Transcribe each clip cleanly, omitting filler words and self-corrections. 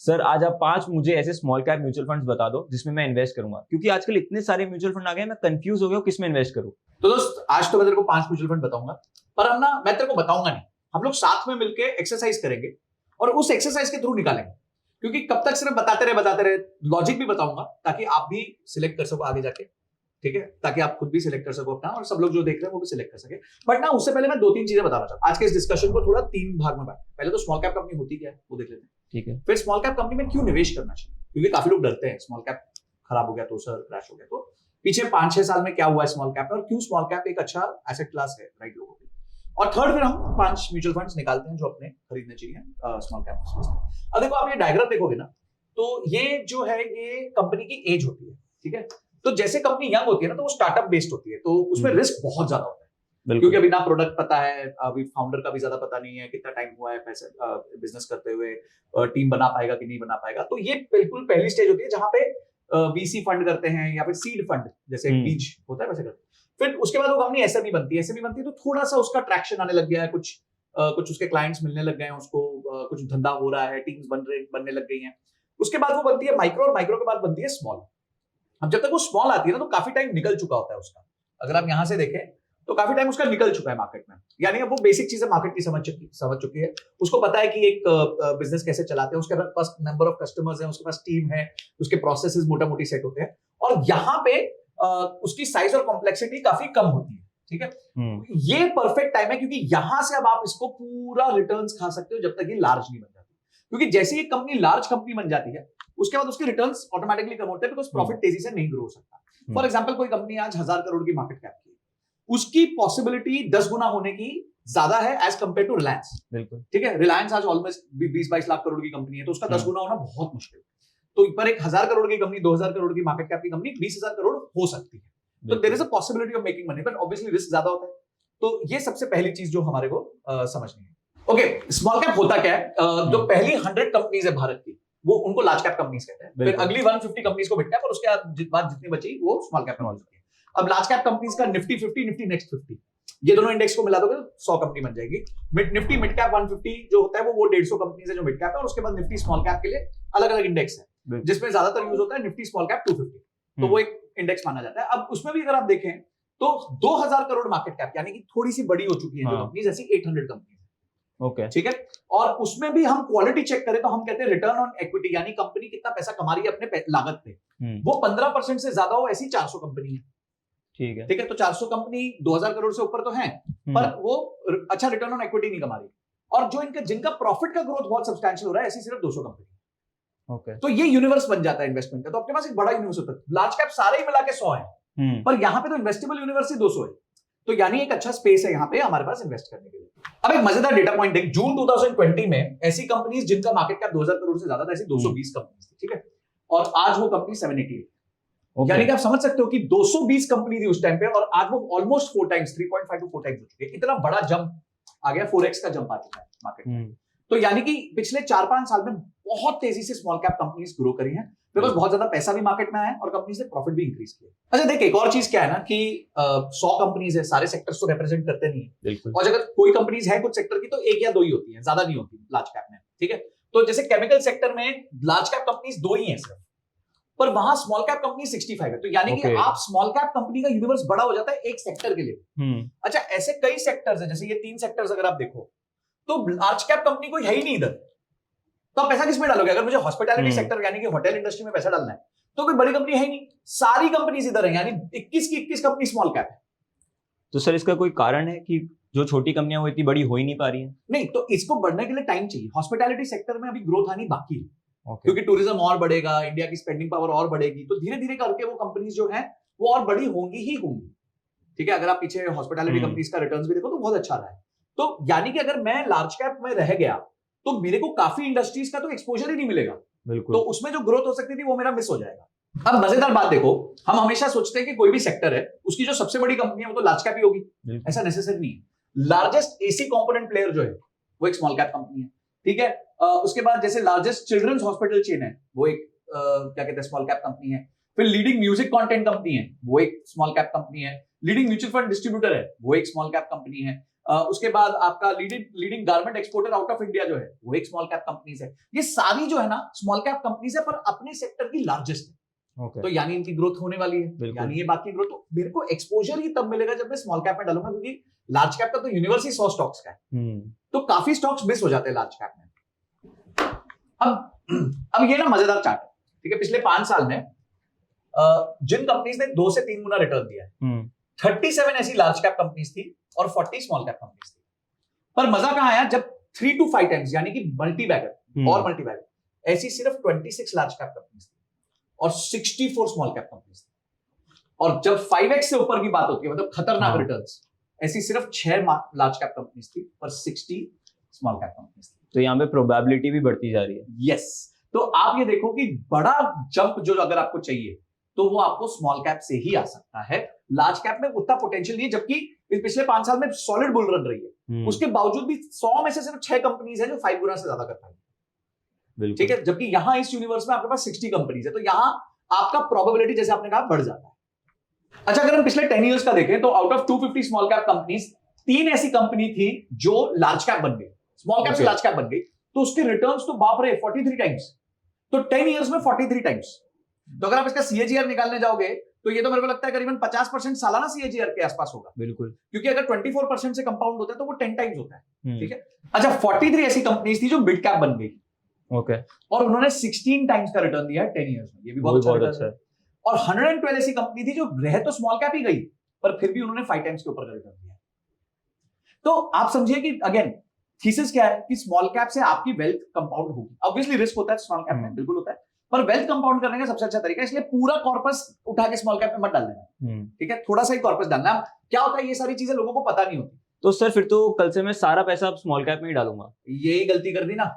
Sir आज आप 5 मुझे ऐसे स्मॉल कैप म्यूचुअल फंड्स बता दो जिसमें मैं इन्वेस्ट करूंगा, क्योंकि आजकल इतने सारे म्यूचुअल फंड आ गए हैं, मैं कंफ्यूज हो गया हूं किस में इन्वेस्ट करूं। तो दोस्त आज तो मैं तेरे को 5 म्यूचुअल फंड बताऊंगा, पर मैं तेरे को बताऊंगा नहीं। हम लोग साथ में मिलकर एक्सरसाइज करेंगे और उस एक्सरसाइज के थ्रू निकालेंगे। क्योंकि कब तक सिर्फ बताते रहे, लॉजिक भी बताऊंगा ताकि आप भी सिलेक्ट कर सको आगे जाके, ठीक है, ताकि आप खुद भी सिलेक्ट कर सको अपना और सब लोग जो देख रहे हैं वो भी सिलेक्ट कर सके। बट ना उससे पहले मैं 2-3 चीजें बताना चाहता हूं। आज के इस डिस्कशन को थोड़ा 3 भाग में बांट। पहले तो स्मॉल कैप कंपनी होती क्या है वो देख लेते हैं, ठीक है। फिर स्मॉल कैप कंपनी में क्यों निवेश करना चाहिए, क्योंकि काफी लोग डरते हैं स्मॉल कैप खराब हो गया तो सर क्रैश हो गया, तो पीछे 5-6 साल में क्या हुआ है स्मॉल कैप में और क्यों स्मॉल कैप एक अच्छा एसेट क्लास है राइट लोगों के। और थर्ड फिर हम 5 म्यूचुअल फंड्स निकालते हैं जो अपने खरीदने चाहिए स्मॉल कैप स्पेस में। अब देखो आप ये डायग्राम देखोगे ना, तो ये जो है ये कंपनी की एज होती है, ठीक है। तो जैसे कंपनी यंग होती है ना तो वो स्टार्टअप बेस्ड होती है, तो उसमें रिस्क बहुत ज्यादा होता है, क्योंकि अभी ना प्रोडक्ट पता है, अभी फाउंडर का भी ज्यादा पता नहीं है, कितना टाइम हुआ है पैसे बिजनेस करते हुए, टीम बना पाएगा कि नहीं बना पाएगा। तो ये बिल्कुल पहली स्टेज होती है जहां पे वीसी फंड करते हैं या फिर सीड फंड, जैसे बीज होता है वैसे करते हैं। फिर उसके बाद वो कंपनी एसएमई बनती है तो थोड़ा सा उसका ट्रैक्शन आने लग गया है, कुछ उसके क्लाइंट्स मिलने लग गए हैं उसको, कुछ धंधा हो रहा है, टीम्स बनने लग गई हैं। उसके बाद वो बनती है माइक्रो और माइक्रो के बाद बनती है स्मॉल। अब जब तक वो स्मॉल आती है ना तो काफी टाइम निकल चुका होता है उसका। अगर आप यहां से देखें तो काफी टाइम उसका निकल चुका है मार्केट में, यानी अब वो बेसिक चीजें मार्केट की समझ चुकी है। उसको पता है कि एक बिजनेस कैसे चलाते हैं, उसके पास नंबर ऑफ कस्टमर्स हैं, उसके पास टीम है, उसके प्रोसेसेस मोटा मोटी सेट होते हैं, और यहाँ पे उसकी साइज और कॉम्प्लेक्सिटी काफी कम होती है, ठीक है। ये परफेक्ट टाइम है क्योंकि यहां से अब आप इसको पूरा रिटर्न्स खा सकते हो जब तक ये लार्ज नहीं बन जाती, क्योंकि जैसे ये कंपनी लार्ज कंपनी बन जाती है उसके बाद उसके रिटर्न्स ऑटोमेटिकली कम होते हैं, बिकॉज प्रॉफिट तेजी से नहीं ग्रो हो सकता। फॉर एग्जांपल कोई कंपनी आज 1000 करोड़ की मार्केट कैप की, उसकी पॉसिबिलिटी 10 गुना होने की ज्यादा है एज कंपेयर टू रिलायंस, बिल्कुल, ठीक है। रिलायंस आज ऑलमोस्ट 20-22 लाख करोड़ की कंपनी है, तो उसका 10 गुना होना बहुत मुश्किल। तो पर एक 1000 करोड़ की कंपनी, 2000 करोड़ की मार्केट कैप की कंपनी 20,000 करोड़ हो सकती है, तो there is a possibility of making money, but obviously risk ज्यादा होता है। तो ये सबसे पहली चीज जो हमारे को समझनी है। ओके, स्मॉल कैप होता क्या है? जो पहली 100 कंपनीज है भारत की वो उनको लार्ज कैप कंपनीज कहते हैं, फिर अगली 150 कंपनीज को मिड कैप, और उसके बाद जितनी बची वो स्मॉल कैप में हो सकती है। अब लार्ज कैप कंपनीज का निफ्टी 50, निफ्टी नेक्स्ट 50, ये दोनों इंडेक्स को मिला दोगे तो 100 कंपनी बन जाएगी। निफ्टी मिड कैप 150 जो होता है वो 150 कंपनीज है जो मिड कैप है, और उसके बाद निफ्टी स्मॉल कैप के लिए अलग अलग इंडेक्स है, जिसमें ज्यादातर यूज होता है निफ्टी स्मॉल कैप 250, तो वो एक इंडेक्स माना जाता है। अब उसमें भी अगर आप देखें तो 2000 करोड़ मार्केट कैप यानी कि थोड़ी सी बड़ी हो चुकी है जो कंपनीज, ऐसी 800 कंपनीज, ओके, ठीक है। और उसमें भी हम क्वालिटी चेक करें तो हम कहते हैं रिटर्न ऑन इक्विटी, यानी कंपनी कितना पैसा कमा रही है अपने लागत पे, वो 15% से ज्यादा हो, ऐसी 400 कंपनी है, ठीक है, ठीक है। तो 400 कंपनी 2000 करोड़ से ऊपर तो है, पर वो अच्छा रिटर्न ऑन इक्विटी नहीं कमा रही, और जो जिनका प्रॉफिट का ग्रोथ बहुत सब्सटैंशियल हो रहा है, ऐसी सिर्फ 200 कंपनी, ओके। तो ये यूनिवर्स बन जाता है इन्वेस्टमेंट का। तो आपके पास एक बड़ा यूनिवर्स होता है, लार्ज कैप सारे ही मिला के 100 है, पर यहां पे तो इन्वेस्टेबल यूनिवर्स ही 200 है, तो यानी एक अच्छा स्पेस है यहाँ पे हमारे पास इन्वेस्ट करने के लिए। अब एक मजेदार डेटा पॉइंट देख, जून 2020 में ऐसी कंपनीज जिनका मार्केट कैप 2000 करोड़ से ज्यादा था, ऐसी 220 कंपनीज थी, ठीक है, और आज वो कंपनी 788, यानी कि आप समझ सकते हो कि 220 कंपनी थी उस टाइम पे, और आज वो ऑलमोस्ट 4 टाइम्स, 3.5 to 4 टाइम्स हो चुकी है। इतना बड़ा जंप आ गया, 4x का जंप आ चुका है मार्केट में। तो यानी कि पिछले 4-5 साल में बहुत तेजी से स्मॉल कैप कंपनीज ग्रो करी हैं, बिकॉज बहुत ज्यादा पैसा भी मार्केट में आया और कंपनीज ने प्रॉफिट भी इंक्रीज किया। अच्छा देखिए, एक और चीज क्या है ना कि 100 कंपनीज है, सारे सेक्टर्स को रिप्रेजेंट करते नहीं है, और अगर कोई कंपनीज है कुछ सेक्टर की तो 1 या 2 ही होती है, ज्यादा नहीं होती लार्ज कैप में, ठीक है। तो जैसे केमिकल सेक्टर में लार्ज कैप कंपनीज 2 ही है सिर्फ, पर वहां स्मॉल कैप कंपनी 65 है, तो यानी कि आप स्मॉल कैप कंपनी का यूनिवर्स बड़ा हो जाता है एक सेक्टर के लिए। अच्छा, ऐसे कई सेक्टर्स हैं, जैसे ये 3 सेक्टर्स अगर आप देखो तो लार्ज कैप कंपनी कोई है ही नहीं इधर, तो आप पैसा किस में डालोगे? अगर मुझे हॉस्पिटैलिटी सेक्टर यानी कि होटल इंडस्ट्री में पैसा डालना है तो कोई बड़ी कंपनी है ही नहीं, सारी कंपनीज इधर है, यानी 21 की 21 कंपनी स्मॉल कैप है। तो सर इसका कोई कारण है कि जो छोटी कंपनियां वो इतनी बड़ी हो ही नहीं पा रही हैं? नहीं, तो इसको बढ़ने के लिए टाइम चाहिए। हॉस्पिटैलिटी सेक्टर में अभी ग्रोथ आनी बाकी है, क्योंकि टूरिज्म और बढ़ेगा, इंडिया की स्पेंडिंग पावर और बढ़ेगी, तो धीरे धीरे करके वो कंपनीज जो है वो और बड़ी होंगी ही होंगी, ठीक है। अगर आप पीछे हॉस्पिटैलिटी कंपनीज का रिटर्न्स भी देखो तो बहुत अच्छा रहा है। तो यानी कि अगर मैं लार्ज कैप में रह गया तो मेरे को काफी इंडस्ट्रीज का तो एक्सपोजर ही नहीं मिलेगा, तो उसमें जो ग्रोथ हो सकती थी वो मेरा मिस हो जाएगा। अब मजेदार बात देखो, हम हमेशा सोचते हैं कि कोई भी सेक्टर है उसकी जो सबसे बड़ी कंपनी है वो तो लार्ज कैप ही होगी, ऐसा नेसेसरी नहीं है। लार्जेस्ट एसी कंपोनेंट प्लेयर जो है वो एक स्मॉल कैप कंपनी है, ठीक है। उसके बाद जैसे लार्जेस्ट चिल्ड्रंस हॉस्पिटल चेन है वो एक क्या कहते हैं स्मॉल कैप कंपनी है। फिर लीडिंग म्यूजिक कंटेंट कंपनी है वो एक स्मॉल कैप कंपनी है। लीडिंग म्यूचुअल फंड डिस्ट्रीब्यूटर है वो एक स्मॉल कैप कंपनी है। उसके बाद आपका leading garment exporter out of India जो है वो एक स्मॉल कैप कंपनीज है। ये सारी जो है ना स्मॉल कैप कंपनीज है, पर अपने सेक्टर की लार्जेस्ट है। ओके तो यानी इनकी ग्रोथ होने वाली है, बिल्कुल। यानी ये बाकी ग्रोथ, तो मेरे को एक्सपोजर ही तब मिलेगा जब मैं स्मॉल कैप में डालूंगा, क्योंकि लार्ज कैप का तो यूनिवर्स ही 100 स्टॉक्स का है, तो काफी स्टॉक्स मिस हो जाते हैं लार्ज कैप में। अब ये ना मजेदार चार्ट है, ठीक है। पिछले 5 साल में जिन कंपनीज ने 2 से 3 गुना रिटर्न दिया है, 37 ऐसी लार्ज कैप कंपनीज थी और 40 स्मॉल कैप कंपनीज थी। पर मजा कहां आया जब 3 to 5 टाइम्स यानी कि मल्टी बैगर और मल्टी बैगर ऐसी सिर्फ 26 लार्ज कैप कंपनीज थी और 64 स्मॉल कैप कंपनीज थी। और जब 5x से ऊपर की बात होती है, मतलब खतरनाक रिटर्न्स, ऐसी सिर्फ 6 लार्ज कैप कंपनीज थी पर 60 स्मॉल कैप कंपनीज थी। तो यहाँ पे प्रोबेबिलिटी भी बढ़ती जा रही है। यस, तो आप ये देखो कि बड़ा जंप जो अगर आपको चाहिए तो वो आपको स्मॉल कैप से ही आ सकता है। लार्ज कैप में उतना पोटेंशियल नहीं है, जबकि पिछले 5 साल में सॉलिड बुल रन रही है। उसके बावजूद भी 100 में से सिर्फ 6 कंपनीज है जो 5 गुना से ज्यादा कर पाएंगी, ठीक है। जबकि यहां इस यूनिवर्स में आपके पास 60 कंपनीज है, तो यहां आपका प्रोबेबिलिटी जैसे आपने कहा बढ़ जाता है। अच्छा, अगर हम पिछले 10 इयर्स का देखें तो out of 250 small cap companies 3 ऐसी कंपनी थी जो लार्ज कैप बन गई, स्मॉल कैप से लार्ज कैप बन गई, तो उसके रिटर्न्स तो बाप रे 43 टाइम्स, तो 10 इयर्स में 43 टाइम्स। तो अगर आप इसका सीएजीआर निकालने जाओगे तो ये तो मेरे को लगता है करीबन 50% सालाना सीएजीआर के आसपास होगा, बिल्कुल, क्योंकि अगर 24% से कंपाउंड होता है तो वो 10 टाइम्स होता है, ठीक है। अच्छा, 43 ऐसी कंपनीज थी जो मिड कैप बन गई, ओके, और उन्होंने 16 टाइम्स का रिटर्न दिया है 10 इयर्स में, ये भी बहुत अच्छा है। और 112 ऐसी कंपनी थी जो रह तो स्मॉल कैप ही गई, पर फिर भी उन्होंने 5 टाइम्स के ऊपर का रिटर्न दिया। तो आप समझिए कि अगेन थीसिस क्या है कि स्मॉल कैप से आपकी वेल्थ कंपाउंड होगी। ऑब्वियसली रिस्क होता है स्मॉल कैप में, बिल्कुल होता है, पर वेल्थ कंपाउंड करने का सबसे अच्छा तरीका है, इसलिए पूरा कॉर्पस उठा के स्मॉल कैप में मत डाल देना, ठीक है। थोड़ा सा ही कॉर्पस डालना। क्या होता है, ये सारी चीजें लोगों को पता नहीं होती। तो सर फिर तो कल से मैं सारा पैसा अब स्मॉल कैप में ही डालूंगा। यही गलती कर दी ना,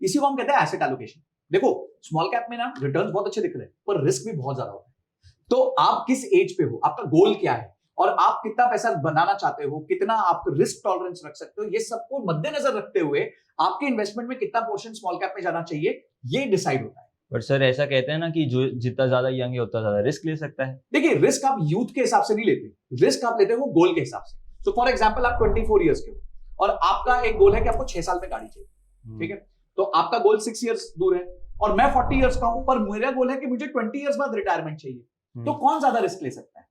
इसी को हम कहते हैं एसेट एलोकेशन। देखो स्मॉल कैप में ना रिटर्न्स बहुत अच्छे दिख रहे हैं, पर रिस्क भी बहुत ज्यादा होता है। तो आप किस एज पे हो, आपका गोल क्या है, और आप कितना पैसा बनाना चाहते हो, कितना आप रिस्क टॉलरेंस रख सकते हो, ये सबको मद्देनजर रखते हुए आपके इन्वेस्टमेंट में कितना पोर्शन स्मॉल कैप में जाना चाहिए, ये डिसाइड होता है। बट सर ऐसा कहते हैं ना कि जो जितना ज्यादा यंग है उतना ज्यादा रिस्क ले सकता है। देखिए, रिस्क आप यूथ के हिसाब से नहीं लेते, रिस्क आप लेते हो गोल के हिसाब से। तो फॉर एग्जांपल आप 24 इयर्स के हो और आपका एक गोल है कि आपको 6 साल में गाड़ी चाहिए, ठीक है। तो आपका गोल 6 इयर्स दूर है और मैं 40 इयर्स का हूं, पर मेरा गोल है कि मुझे 20 इयर्स बाद रिटायरमेंट चाहिए। तो कौन ज्यादा रिस्क ले सकता है?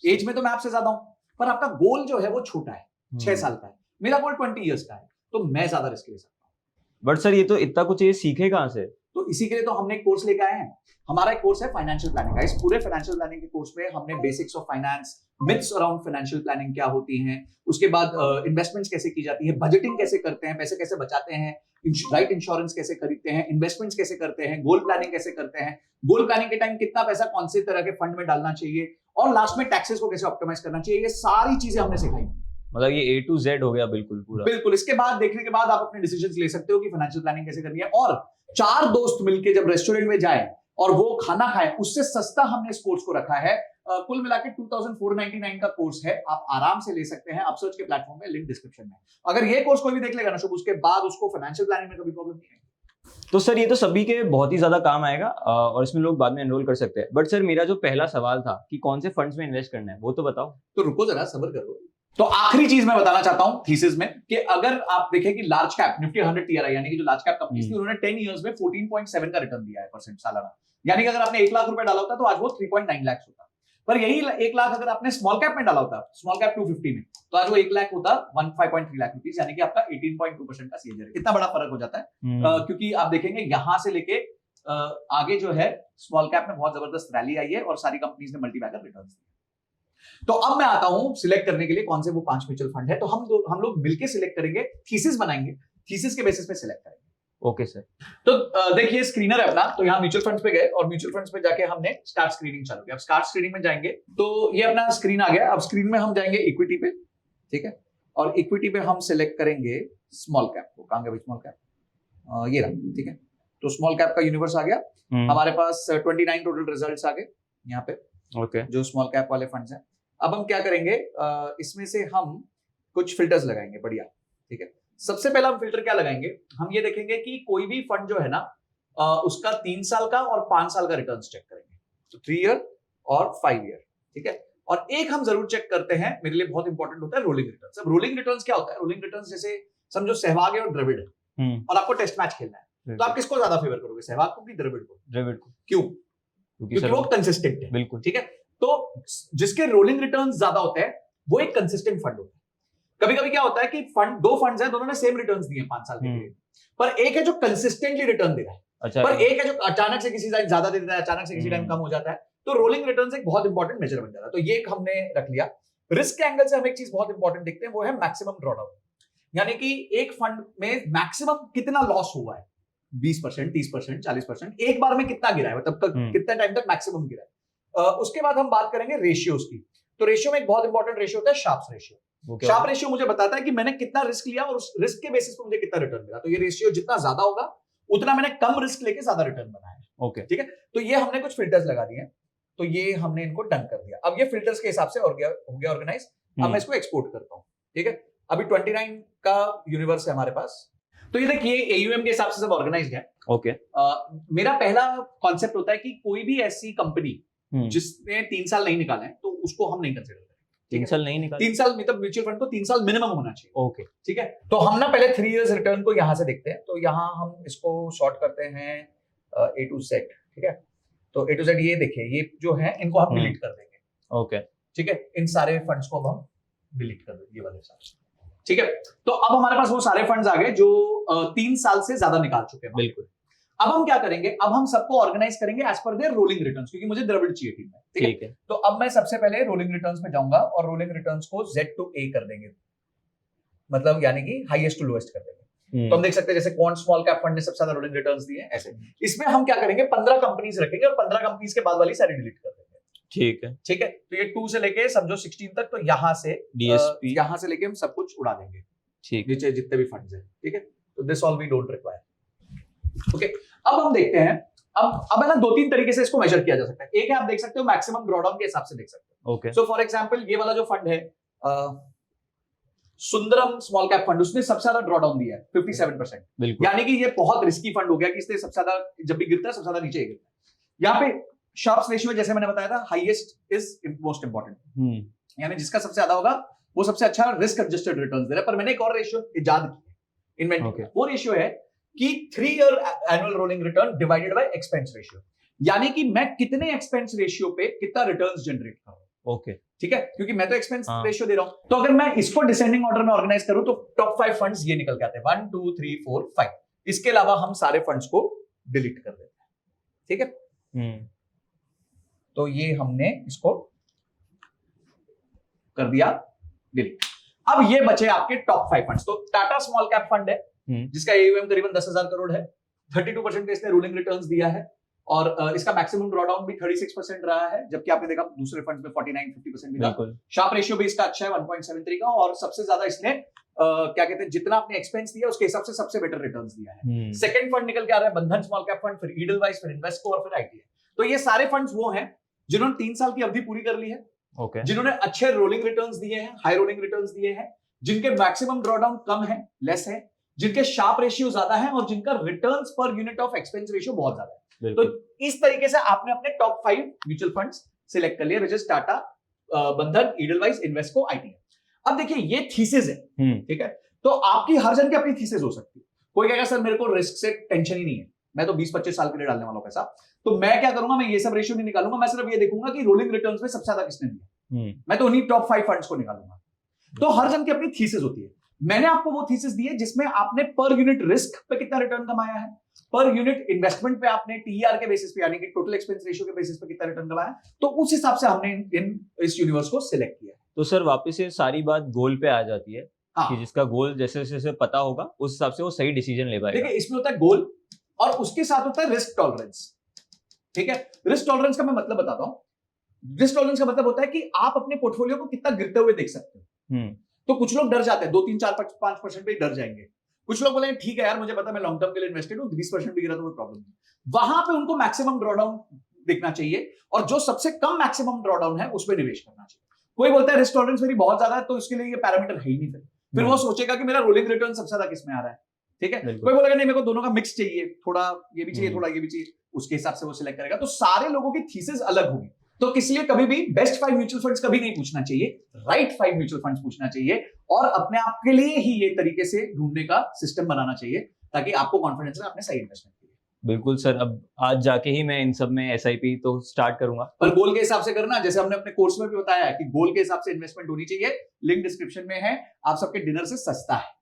एज में तो मैं आपसे ज्यादा हूं, पर आपका गोल जो है वो छोटा है, 6 साल का है, मेरा गोल 20 इयर्स का है, तो मैं ज्यादा रिस्क ले सकता हूं। बट सर ये तो इतना कुछ ये सीखे कहां से? तो इसी के लिए तो हमने एक कोर्स लेके आए हैं। हमारा एक कोर्स है फाइनेंशियल प्लानिंग का। इस पूरे फाइनेंशियल प्लानिंग के कोर्स में हमने basics of finance, myths around financial planning क्या होती हैं, उसके बाद इन्वेस्टमेंट्स कैसे की जाती है, बजटिंग कैसे करते हैं, पैसे कैसे बचाते हैं, राइट इंश्योरेंस कैसे खरीदते हैं, इन्वेस्टमेंट्स कैसे करते हैं, गोल प्लानिंग कैसे करते हैं, गोल प्लानिंग के टाइम कितना पैसा कौन से तरह के फंड में डालना चाहिए, और लास्ट में टैक्सेस को कैसे ऑप्टिमाइज करना चाहिए, ये सारी चीजें हमने सिखाई। मतलब ये A to Z हो गया बिल्कुल पूरा। बिल्कुल। इसके बाद देखने के बाद आप अपने डिसीजंस ले सकते हो कि फाइनेंशियल प्लानिंग कैसे करनी है। और 4 दोस्त मिलके जब रेस्टोरेंट में जाए और वो खाना खाएं, उससे सस्ता हमने इस कोर्स को रखा है। कुल मिला के 2499 का कोर्स है, आप आराम से ले सकते हैं। अपसर्च के प्लेटफॉर्म में, लिंक डिस्क्रिप्शन में। अगर ये कोर्स कोई भी देख लेगा ना शुभ, उसके बाद उसको फाइनेंशियल प्लानिंग में कभी प्रॉब्लम नहीं आएगी। तो सर ये तो सभी के बहुत ही ज्यादा काम आएगा और इसमें लोग बाद में एनरोल कर सकते हैं। बट सर मेरा जो पहला सवाल था कि कौन से फंड्स में इन्वेस्ट करना है वो तो बताओ। तो रुको जरा, सब्र करो। तो आखिरी चीज मैं बताना चाहता हूं थीसिस में कि अगर आप देखें कि लार्ज कैप निफ्टी 100 टीआरआई यानी कि जो लार्ज कैप कंपनीज थी, उन्होंने 10 इयर्स में 14.7 का रिटर्न दिया है परसेंट सालाना। यानी कि अगर आपने 1 लाख रुपए डाला होता तो आज वो 3.9 लाख होता। पर यही 1 लाख अगर आपने स्मॉल कैप में डाला होता, स्मॉल कैप 250 में, तो आज वो 1 लाख होता 5.3 लाख रुपीस, यानी कि आपका 18.2% का सीएजीआर। कितना बड़ा फर्क हो जाता है। क्योंकि आप देखेंगे यहां से लेके आगे जो है स्मॉल कैप में बहुत जबरदस्त रैली आई है और सारी कंपनीज ने मल्टी बैगर रिटर्न्स दिए। तो अब मैं आता हूं सिलेक्ट करने के लिए कौन से वो 5 म्यूचुअल फंड है। तो हम लोग मिलकर सिलेक्ट करेंगे, थीसिस बनाएंगे, थीसिस के बेसिस पे सिलेक्ट करेंगे। Okay sir. तो देखिए स्क्रीनर है अपना, तो यहाँ म्यूचुअल फंड्स पे गए और म्यूचुअल फंड्स पे जाके हमने स्टार्ट स्क्रीनिंग चालू किया। अब स्टार्ट स्क्रीनिंग में जाएंगे तो ये अपना स्क्रीन आ गया। अब स्क्रीन में हम जाएंगे इक्विटी पे, ठीक है, और इक्विटी पे हम सिलेक्ट करेंगे स्मॉल कैप को। कहां गया भाई स्मॉल कैप? ये रहा, ठीक है। तो स्मॉल कैप का यूनिवर्स आ गया हमारे पास। 29 टोटल रिजल्ट्स आ गए यहाँ पे, ओके, जो स्मॉल कैप वाले फंड्स हैं। अब हम क्या करेंगे, इसमें से हम कुछ फिल्टर्स लगाएंगे, बढ़िया, ठीक है। सबसे पहला हम फिल्टर क्या लगाएंगे, हम ये देखेंगे कि कोई भी फंड जो है ना उसका 3 साल का और 5 साल का रिटर्न्स चेक करेंगे। तो 3 ईयर और 5 ईयर, ठीक है। और एक हम जरूर चेक करते हैं, मेरे लिए बहुत इंपॉर्टेंट होता है रोलिंग रिटर्न्स। अब रोलिंग रिटर्न्स क्या होता है? रोलिंग रिटर्न्स जैसे समझो सहवाग है और द्रविड़ है और आपको टेस्ट मैच खेलना है, तो आप किसको ज्यादा फेवर करोगे, सहवाग को कि द्रविड़ को? द्रविड़ को। क्यों? क्योंकि क्योंकि वो कंसिस्टेंट है। बिल्कुल ठीक है, तो जिसके रोलिंग रिटर्न्स ज्यादा होते हैं वो एक कंसिस्टेंट फंड होता है। कभी कभी क्या होता है कि फंड, दो फंड्स हैं, दोनों ने सेम रिटर्न्स दिए 5 साल के लिए, पर एक है जो कंसिस्टेंटली रिटर्न दे रहा है, अच्छा, पर एक है जो अचानक से किसी टाइम ज्यादा दे देता है, अचानक से किसी टाइम कम हो जाता है। तो रोलिंग रिटर्न्स एक बहुत इंपॉर्टेंट मेजर बन जाता है। तो ये एक हमने रख लिया। रिस्क के एंगल से हम एक चीज बहुत इंपॉर्टेंट देखते हैं, वो है मैक्सिमम ड्रॉडाउन, यानी कि एक फंड में मैक्सिमम कितना लॉस हुआ है, 20%, 30%, 40%, एक बार में कितना गिरा है, मतलब कितना टाइम तक मैक्सिमम गिरा है। उसके बाद हम बात करेंगे रेशियोज की। तो रेशियो में एक बहुत इंपॉर्टेंट रेशियो होता है शार्प्स रेशियो। शार्प रेशियो मुझे बताता है कि मैंने कितना रिस्क लिया और उस रिस्क के बेसिस पर मुझे कितना रिटर्न मिला। तो ये रेशियो जितना ज्यादा होगा उतना मैंने कम रिस्क लेके ज्यादा रिटर्न बनाया है। ओके, ठीक है, तो ये हमने कुछ फिल्टर्स लगा दिए, तो ये हमने इनको डन कर दिया। अब ये फिल्टर्स के हिसाब से हो गया ऑर्गेनाइज। अब मैं इसको एक्सपोर्ट करता हूं। ठीक है, अभी 29 का यूनिवर्स है हमारे पास। तो ये देखिए AUM के हिसाब से सब ऑर्गेनाइज्ड है। ओके, मेरा पहला कॉन्सेप्ट होता है कि कोई भी ऐसी कंपनी जिसने 3 साल नहीं निकाले हैं तो उसको हम नहीं कंसिडर करें। 3 साल नहीं निकाले? 3 साल मतलब म्यूचुअल फंड को 3 साल मिनिमम होना चाहिए। ओके, ठीक है, तो हम ना पहले 3 इयर्स रिटर्न को यहां से देखते हैं। तो यहां हम इसको शॉर्ट करते हैं A to Z। ठीक है, तो A to Z ये देखिए, ये जो है इनको हम डिलीट कर देंगे। ओके, ठीक है, इन सारे फंड्स को हम डिलीट कर देंगे, ये वाले सारे। ठीक है, तो अब हमारे पास वो सारे फंड्स आ गए जो 3 साल से ज्यादा निकाल चुके हैं। बिल्कुल। अब हम क्या करेंगे, अब हम सबको ऑर्गेनाइज करेंगे as per there rolling returns, क्योंकि मुझे द्रविड़ चाहिए टीम में। ठीक है, तो अब मैं सबसे पहले रोलिंग रिटर्न्स में जाऊंगा और रोलिंग रिटर्न्स को Z to A कर देंगे, मतलब यानी कि हाईएस्ट टू लोएस्ट कर देंगे। तो हम देख सकते हैं जैसे क्वांट स्मॉल कैप फंड ने सबसे ज्यादा रोलिंग रिटर्न्स दिए हैं, ऐसे इसमें हम क्या करेंगे, 15 कंपनीज रखेंगे और 15 कंपनीज के बाद वाली सारी डिलीट कर देंगे। ठीक है, ठीक है, तो ये 2 से लेके समझो 16 तक, तो यहां से DSP यहां से लेके हम सब कुछ उड़ा देंगे, ठीक, नीचे जितने भी फंड्स हैं। ठीक है, तो this all we don't require. Okay, अब हम देखते हैं, अब है ना 2-3 तरीके से इसको मेजर किया जा सकता है। एक है आप देख सकते हो मैक्सिमम ड्रॉडाउन के हिसाब से देख सकते हो। ओके, सो फॉर एग्जांपल ये वाला जो फंड है सुंदरम स्मॉल कैप फंड, उसने सबसे ज्यादा ड्रॉडाउन दिया है 57%। बिल्कुल, यानी कि ये बहुत रिस्की फंड हो गया कि इसने सबसे ज्यादा, जब भी गिरता है सबसे ज्यादा नीचे गिरता है। यहाँ पे शार्प्स रेशियो जैसे मैंने बताया था, हाईएस्ट इज मोस्ट इंपॉर्टेंट, यानी जिसका सबसे ज्यादा होगा वो सबसे अच्छा रिस्क एडजस्टेड रिटर्न्स दे रहा है। पर मैंने एक और रेशियो इजाद की है, इन्वेंट किया। वो रेशियो है कि 3 year annual rolling return divided by expense ratio, यानी कि मैं कितने एक्सपेंस रेशियो पे कितना रिटर्न्स जनरेट कर रहा हूं। ओके, ठीक है, क्योंकि मैं तो एक्सपेंस रेशियो दे रहा हूं। तो अगर मैं इसको डिसेंडिंग ऑर्डर में ऑर्गेनाइज करूं तो टॉप 5 फंड्स ये निकल के आते हैं, 1 2 3 4 5। इसके अलावा हम सारे फंड्स को डिलीट कर देते हैं। ठीक है, तो ये हमने इसको कर दिया डिलीट। अब ये बचे आपके टॉप 5 फंड्स। तो टाटा स्मॉल कैप फंड है जिसका AUM करीबन 10,000 करोड़ है, 32% का इसने रूलिंग रिटर्न्स दिया है और इसका मैक्सिमम ड्रॉडाउन भी 36% रहा है, जबकि आपने देखा दूसरे फंड्स में 49-50% भी था। शार्प रेशियो भी इसका अच्छा है 1.73 का, और सबसे ज्यादा इसने क्या कहते हैं, जितना आपने एक्सपेंस दिया उसके हिसाब से सबसे बेटर रिटर्न्स दिया है। सेकंड फंड निकल के आ रहा है बंधन स्मॉल कैप फंड, फिर ईडलवाइस, फिर इन्वेस्को और फिर ITA। तो ये सारे फंड्स वो हैं जिन्होंने 3 साल की अवधि पूरी कर ली है, ओके, जिन्होंने अच्छे रोलिंग रिटर्न्स दिए हैं, हाई रोलिंग रिटर्न्स दिए हैं, जिनके मैक्सिमम ड्रॉडाउन कम है, लेस है, जिनके शार्प रेशियो ज्यादा है और जिनका returns per unit of expense ratio बहुत ज्यादा है। तो इस तरीके से आपने अपने टॉप 5 म्यूचुअल फंड्स सिलेक्ट कर लिए, विच इज टाटा, बंधन, ईडलवाइस, इन्वेस्को, ITA। अब देखिए ये थीसिस है, ठीक है, तो आपकी हर जन की अपनी थीसिस हो सकती है। कोई कहेगा सर मेरे को रिस्क से टेंशन ही नहीं है, मैं तो 20-25 साल के लिए डालने वाला हूं पैसा, तो मैं क्या करूंगा, मैं ये सब रेशियो नहीं निकालूंगा, मैं सिर्फ ये देखूंगा कि रोलिंग रिटर्न्स में सबसे ज्यादा किसने दिया, मैं तो उन्हीं टॉप 5 फंड्स को निकालूंगा। तो हर जन की अपनी थीसिस होती है। मैंने आपको वो थीसिस दी है जिसमें आपने पर यूनिट रिस्क पे कितना रिटर्न कमाया है, पर यूनिट इन्वेस्टमेंट पे आपने TER के बेसिस पे यानी कि टोटल एक्सपेंस रेशियो के बेसिस पे कितना रिटर्न कमाया, तो उस हिसाब से हमने इस यूनिवर्स को सिलेक्ट किया। तो सर वापस ये सारी बात गोल पे आ जाती है, हाँ, कि जिसका गोल जैसे जैसे पता होगा उस हिसाब से वो सही डिसीजन ले पाएगा। देखिए इसमें होता है गोल और उसके साथ होता है रिस्क टॉलरेंस। ठीक है, रिस्क टॉलरेंस का मैं मतलब बताता हूं। रिस्क टॉलरेंस का मतलब होता है कि आप अपने पोर्टफोलियो को कितना गिरते हुए देख सकते हो। तो कुछ लोग डर जाते हैं, 2, 3, 4, 5% पे डर जाएंगे। कुछ लोग बोलेंगे ठीक है यार मुझे पता है मैं लॉन्ग टर्म के लिए इन्वेस्टेड हूं, 20% भी गिरा तो कोई प्रॉब्लम नहीं। वहां पे उनको मैक्सिमम ड्रॉडाउन देखना चाहिए और जो सबसे कम मैक्सिमम ड्रॉडाउन है उसमें निवेश करना चाहिए। कोई बोलता है रिस्क टॉलरेंस मेरी बहुत ज्यादा है तो इसके लिए ये पैरामीटर है ही नहीं, फिर वो सोचेगा कि मेरा रोलिंग रिटर्न सबसे ज्यादा किसमें आ रहा है। ठीक है, कोई बोलेगा नहीं मेरे को दोनों का मिक्स चाहिए, थोड़ा ये भी चाहिए थोड़ा ये भी चाहिए, उसके हिसाब से वो सिलेक्ट करेगा। तो सारे लोगों की थीसिस अलग होगी, तो इसलिए कभी भी बेस्ट 5 म्यूचुअल फंड्स कभी नहीं पूछना चाहिए, राइट 5 म्यूचुअल फंड्स पूछना चाहिए और अपने आप के लिए ही ये तरीके से ढूंढने का सिस्टम बनाना चाहिए ताकि आपको कॉन्फिडेंस रहे अपने सही इन्वेस्टमेंट के लिए। बिल्कुल सर, अब आज जाके ही मैं इन सब में एसआईपी तो स्टार्ट करूंगा। पर गोल के हिसाब से करना, जैसे हमने अपने कोर्स में भी बताया है कि गोल के हिसाब से इन्वेस्टमेंट होनी चाहिए, लिंक डिस्क्रिप्शन में है, आप सबके डिनर से सस्ता है।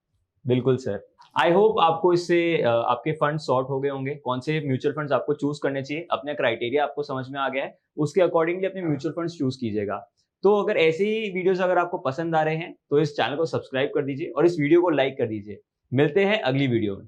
बिल्कुल सर, आई होप आपको इससे आपके फंड सॉर्ट हो गए होंगे, कौन से म्यूचुअल फंड्स आपको चूज करने चाहिए, अपने क्राइटेरिया आपको समझ में आ गया है, उसके अकॉर्डिंगली अपने म्यूचुअल फंड्स चूज कीजिएगा। तो अगर ऐसे ही वीडियोस अगर आपको पसंद आ रहे हैं तो इस चैनल को सब्सक्राइब कर दीजिए और इस वीडियो को लाइक कर दीजिए। मिलते हैं अगली वीडियो में।